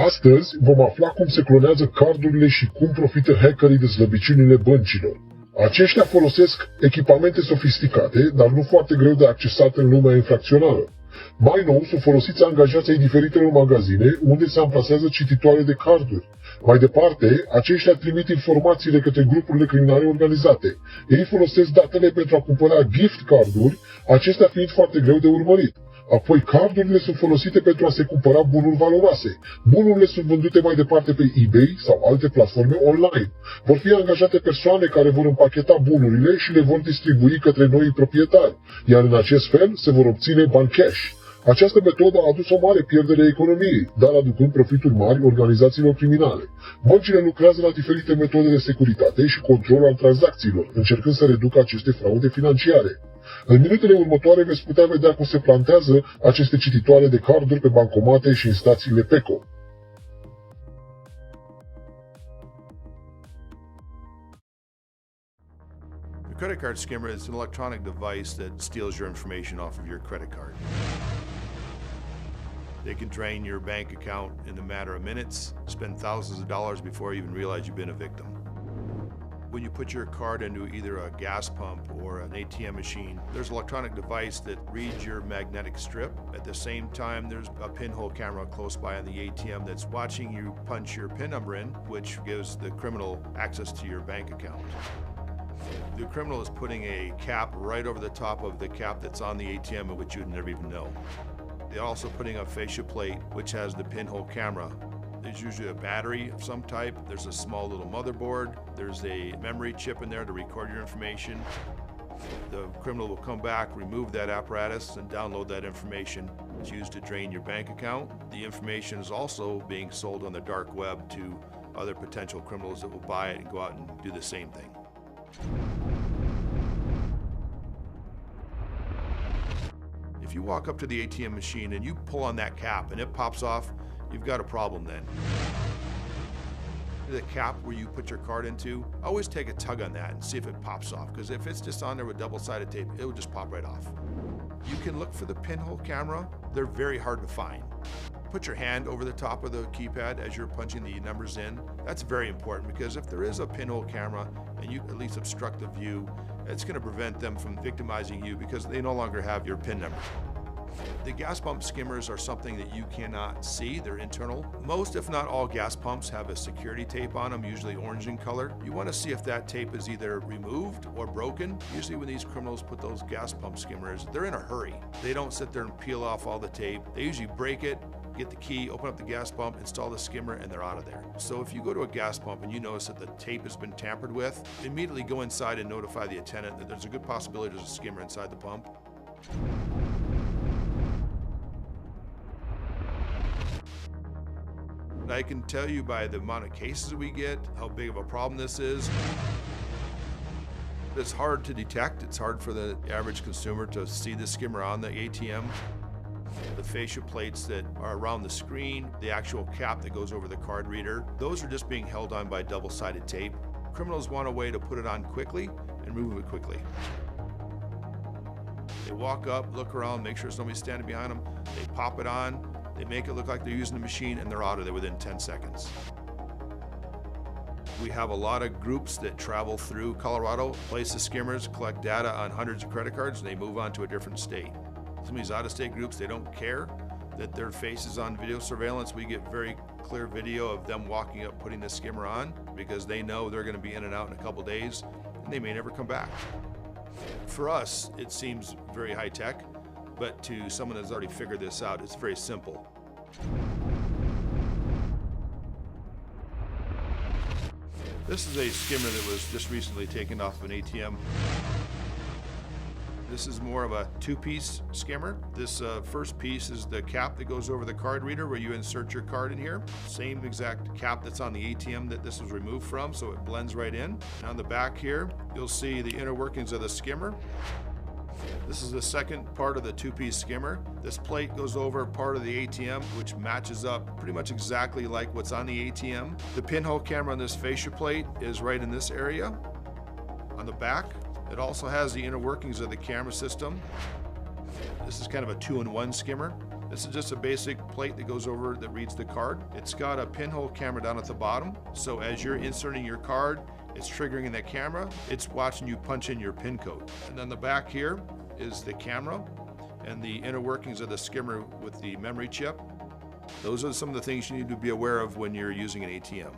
Astăzi vom afla cum se clonează cardurile și cum profită hackerii de slăbiciunile băncilor. Aceștia folosesc echipamente sofisticate, dar nu foarte greu de accesat în lumea infracțională. Mai nou, sunt folosiți angajați ai diferitelor magazine, unde se amplasează cititoare de carduri. Mai departe, aceștia trimit informațiile către grupurile criminale organizate. Ei folosesc datele pentru a cumpăra gift carduri, acestea fiind foarte greu de urmărit. Apoi, cardurile sunt folosite pentru a se cumpăra bunuri valoroase. Bunurile sunt vândute mai departe pe eBay sau alte platforme online. Vor fi angajate persoane care vor împacheta bunurile și le vor distribui către noi proprietari, iar în acest fel se vor obține bani cash. Această metodă a adus o mare pierdere economiei, dar aducând profituri mari organizațiilor criminale. Băncile lucrează la diferite metode de securitate și control al tranzacțiilor, încercând să reducă aceste fraude financiare. În minutele următoare veți putea vedea cum se plantează aceste cititoare de carduri pe bancomate și în stațiile PECO. The credit card skimmer is an electronic device that steals your information off of your credit card. They can drain your bank account in a matter of minutes, spend thousands of dollars before you even realize you've been a victim. When you put your card into either a gas pump or an ATM machine, there's an electronic device that reads your magnetic strip. At the same time, there's a pinhole camera close by on the ATM that's watching you punch your PIN number in, which gives the criminal access to your bank account. The criminal is putting a cap right over the top of the cap that's on the ATM, which you'd never even know. They're also putting a fascia plate, which has the pinhole camera. There's usually a battery of some type. There's a small little motherboard. There's a memory chip in there to record your information. The criminal will come back, remove that apparatus, and download that information. It's used to drain your bank account. The information is also being sold on the dark web to other potential criminals that will buy it and go out and do the same thing. If you walk up to the ATM machine and you pull on that cap and it pops off, you've got a problem then. The cap where you put your card into, always take a tug on that and see if it pops off, because if it's just on there with double-sided tape, it will just pop right off. You can look for the pinhole camera. They're very hard to find. Put your hand over the top of the keypad as you're punching the numbers in. That's very important, because if there is a pinhole camera and you at least obstruct the view, it's going to prevent them from victimizing you because they no longer have your PIN number. The gas pump skimmers are something that you cannot see. They're internal. Most, if not all, gas pumps have a security tape on them, usually orange in color. You want to see if that tape is either removed or broken. Usually when these criminals put those gas pump skimmers, they're in a hurry. They don't sit there and peel off all the tape. They usually break it, get the key, open up the gas pump, install the skimmer, and they're out of there. So if you go to a gas pump and you notice that the tape has been tampered with, immediately go inside and notify the attendant that there's a good possibility there's a skimmer inside the pump. I can tell you by the amount of cases we get, how big of a problem this is. It's hard to detect. It's hard for the average consumer to see the skimmer on the ATM. The fascia plates that are around the screen, the actual cap that goes over the card reader, those are just being held on by double-sided tape. Criminals want a way to put it on quickly and remove it quickly. They walk up, look around, make sure somebody's standing behind them, they pop it on, they make it look like they're using the machine, and they're out of there within 10 seconds. We have a lot of groups that travel through Colorado, place the skimmers, collect data on hundreds of credit cards, and they move on to a different state. Some of these out-of-state groups, they don't care that their face is on video surveillance. We get very clear video of them walking up, putting the skimmer on, because they know they're going to be in and out in a couple days, and they may never come back. For us, it seems very high-tech, but to someone that's already figured this out, it's very simple. This is a skimmer that was just recently taken off of an ATM. This is more of a two-piece skimmer. This first piece is the cap that goes over the card reader where you insert your card in here. Same exact cap that's on the ATM that this was removed from, so it blends right in. And on the back here, you'll see the inner workings of the skimmer. This is the second part of the two-piece skimmer. This plate goes over part of the ATM, which matches up pretty much exactly like what's on the ATM. The pinhole camera on this fascia plate is right in this area. On the back, it also has the inner workings of the camera system. This is kind of a two-in-one skimmer. This is just a basic plate that goes over that reads the card. It's got a pinhole camera down at the bottom, so as you're inserting your card, it's triggering in that camera. It's watching you punch in your PIN code. And then the back here is the camera and the inner workings of the skimmer with the memory chip. Those are some of the things you need to be aware of when you're using an ATM.